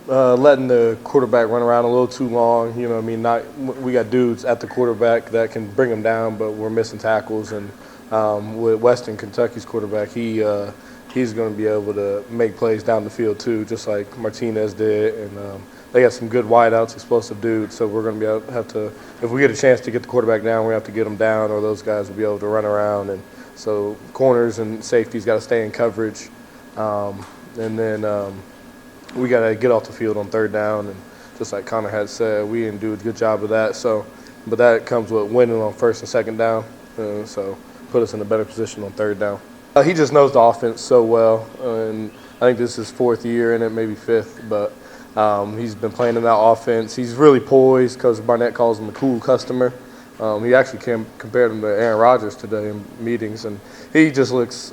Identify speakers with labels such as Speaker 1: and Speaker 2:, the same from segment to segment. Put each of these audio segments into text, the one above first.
Speaker 1: Letting the quarterback run around a little too long. You know what I mean? We got dudes at the quarterback that can bring him down, but we're missing tackles. And with Western Kentucky's quarterback, he's going to be able to make plays down the field too, just like Martinez did. And they got some good wideouts, explosive dudes. So we're going to have to, if we get a chance to get the quarterback down, we have to get him down, or those guys will be able to run around. And so corners and safeties got to stay in coverage, and then we got to get off the field on third down. And just like Connor had said, we didn't do a good job of that. So, but that comes with winning on first and second down. So put us in a better position on third down. He just knows the offense so well, and I think this is his fourth year in it, maybe fifth. But he's been playing in that offense. He's really poised because Barnett calls him a cool customer. He actually compared him to Aaron Rodgers today in meetings, and he just looks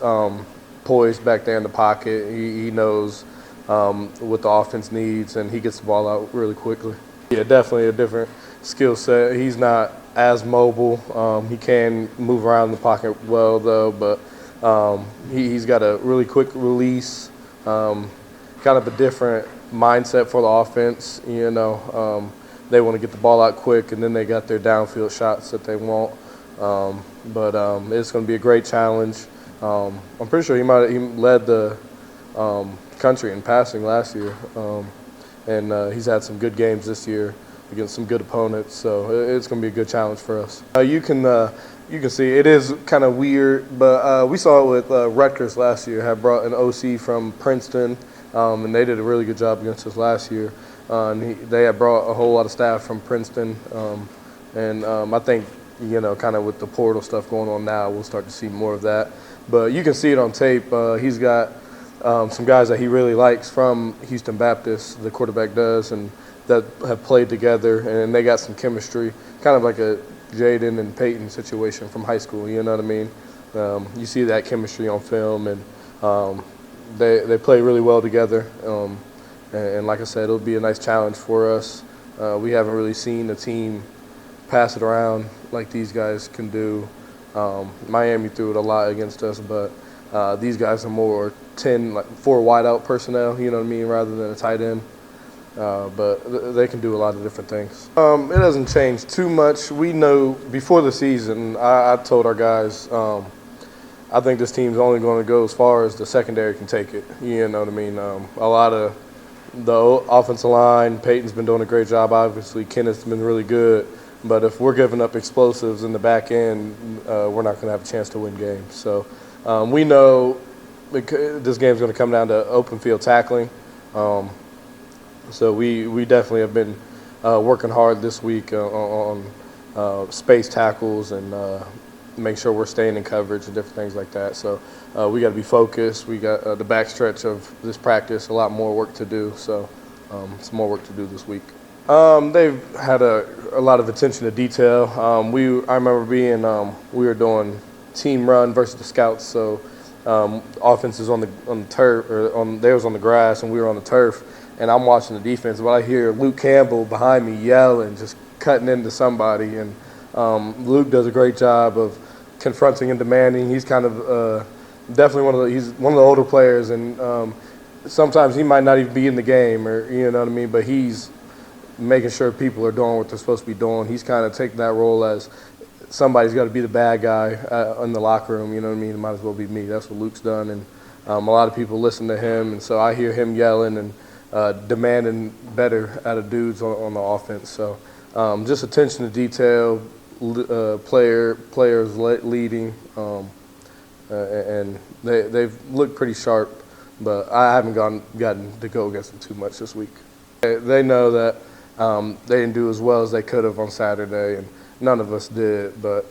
Speaker 1: poised back there in the pocket. He knows what the offense needs, and he gets the ball out really quickly. Yeah, definitely a different skill set. He's not as mobile. He can move around the pocket well, though, but he's got a really quick release, kind of a different mindset for the offense. You know, they want to get the ball out quick, and then they got their downfield shots that they want. But it's going to be a great challenge. I'm pretty sure he led the country in passing last year, and he's had some good games this year against some good opponents. So it's going to be a good challenge for us. You can see it is kind of weird, but we saw it with Rutgers last year. Had brought an OC from Princeton, and they did a really good job against us last year. And they had brought a whole lot of staff from Princeton, and I think, you know, kind of with the portal stuff going on now, we'll start to see more of that. But you can see it on tape. He's got some guys that he really likes from Houston Baptist, the quarterback does, and that have played together, and they got some chemistry, kind of like a Jaden and Peyton situation from high school, you know what I mean? You see that chemistry on film, and they play really well together. And like I said, it'll be a nice challenge for us. We haven't really seen a team pass it around like these guys can do. Miami threw it a lot against us, but these guys are more 4 wideout personnel, you know what I mean, rather than a tight end. But they can do a lot of different things. It doesn't change too much. We know before the season, I told our guys, I think this team's only going to go as far as the secondary can take it. You know what I mean? A lot of the offensive line, Peyton's been doing a great job, obviously. Kenneth's been really good. But if we're giving up explosives in the back end, we're not going to have a chance to win games. So we know this game's going to come down to open field tackling. So we definitely have been working hard this week on space tackles and make sure we're staying in coverage and different things like that. So we got to be focused. We got the backstretch of this practice, a lot more work to do. So some more work to do this week. They've had a lot of attention to detail. I remember we were doing team run versus the scouts. So offense is on the turf, or they was on the grass and we were on the turf. And I'm watching the defense, but I hear Luke Campbell behind me yelling, just cutting into somebody. And Luke does a great job of confronting and demanding. He's kind of definitely he's one of the older players, and sometimes he might not even be in the game, or you know what I mean. But he's making sure people are doing what they're supposed to be doing. He's kind of taking that role as somebody's got to be the bad guy in the locker room. You know what I mean? It might as well be me. That's what Luke's done, and a lot of people listen to him, and so I hear him yelling and demanding better out of dudes on the offense. So just attention to detail, players leading, and they've looked pretty sharp, but I haven't gotten to go against them too much this week. They know that they didn't do as well as they could have on Saturday, and none of us did, but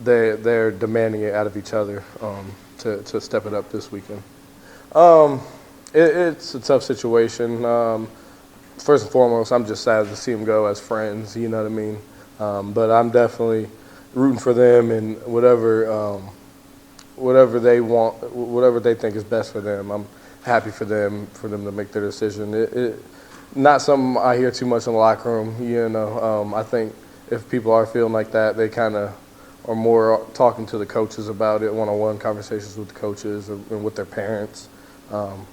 Speaker 1: they're demanding it out of each other to step it up this weekend. It's a tough situation. First and foremost, I'm just sad to see them go as friends, you know what I mean? But I'm definitely rooting for them, and whatever they want, whatever they think is best for them, I'm happy for them to make their decision. Not something I hear too much in the locker room, you know. I think if people are feeling like that, they kind of are more talking to the coaches about it, one-on-one conversations with the coaches and with their parents. Um,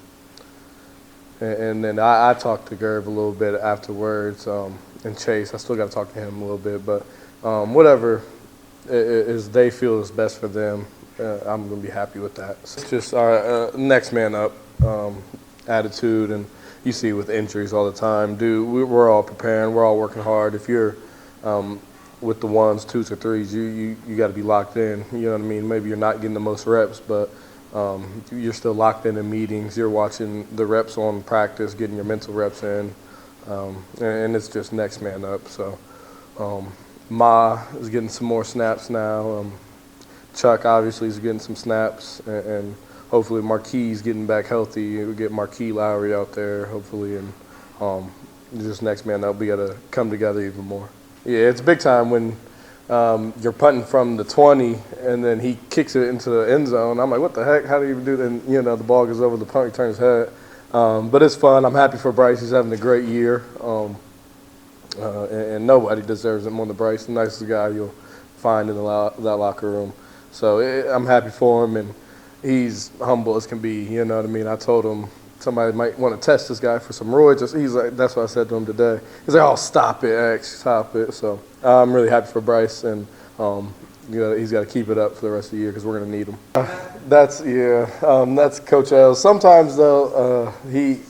Speaker 1: and then I talked to Gerb a little bit afterwards, and Chase. I still got to talk to him a little bit, but whatever is they feel is best for them, I'm going to be happy with that. So it's just our next man up attitude, and you see with injuries all the time. Dude, we're all preparing. We're all working hard. If you're with the ones, twos, or threes, you got to be locked in. You know what I mean? Maybe you're not getting the most reps, but you're still locked in meetings. You're watching the reps on practice, getting your mental reps in, and it's just next man up. So Ma is getting some more snaps now. Chuck obviously is getting some snaps, and hopefully Marquis getting back healthy. We get Marquis Lowry out there, hopefully, and just next man up. We got to come together even more. Yeah, it's big time when you're punting from the 20 and then he kicks it into the end zone. I'm like, what the heck? How do you even do that? And, the ball goes over the punt, he turns his head. But it's fun. I'm happy for Bryce. He's having a great year. And nobody deserves it more than Bryce. The nicest guy you'll find in that locker room. So I'm happy for him, and he's humble as can be. You know what I mean? I told him somebody might want to test this guy for some roids. He's like, that's what I said to him today. He's like, oh, stop it, X, stop it. So I'm really happy for Bryce, and he's got to keep it up for the rest of the year because we're going to need him. That's Coach L. Sometimes, though, he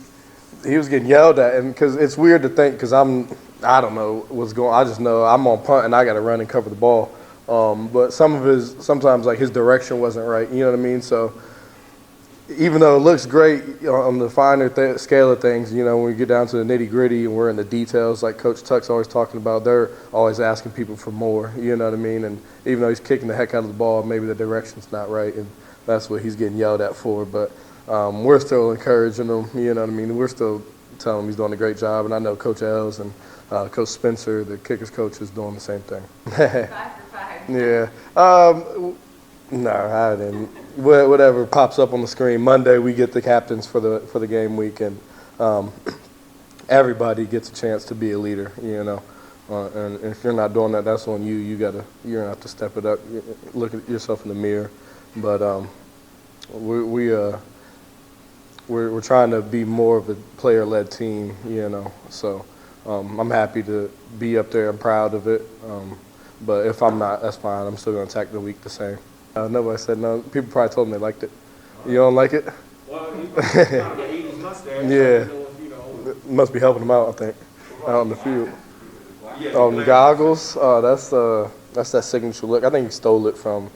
Speaker 1: was getting yelled at, and because it's weird to think because I don't know what's going on. I just know I'm on punt, and I got to run and cover the ball. But sometimes, like, his direction wasn't right. You know what I mean? So even though it looks great on the finer scale of things, when we get down to the nitty-gritty and we're in the details, like Coach Tuck's always talking about, they're always asking people for more, you know what I mean? And even though he's kicking the heck out of the ball, maybe the direction's not right, and that's what he's getting yelled at for. But we're still encouraging him, you know what I mean? We're still telling him he's doing a great job, and I know Coach Els and Coach Spencer, the kickers coach, is doing the same thing.
Speaker 2: 5 for 5.
Speaker 1: Yeah. No, I didn't. Whatever pops up on the screen. Monday we get the captains for the game week, and everybody gets a chance to be a leader. And if you're not doing that, that's on you. You're gonna have to step it up. Look at yourself in the mirror. But we're trying to be more of a player-led team. So I'm happy to be up there. I'm proud of it. But if I'm not, that's fine. I'm still gonna attack the week the same. Nobody said no. People probably told me they liked it. You don't like it?
Speaker 3: Well, he was kind of the 80s mustache.
Speaker 1: Yeah. It must be helping him out, I think, out in the field. The goggles, that's that signature look. I think he stole it from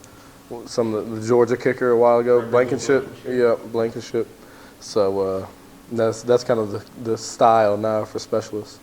Speaker 1: some of the Georgia kicker a while ago, Blankenship. Yeah, Blankenship. So that's kind of the style now for specialists.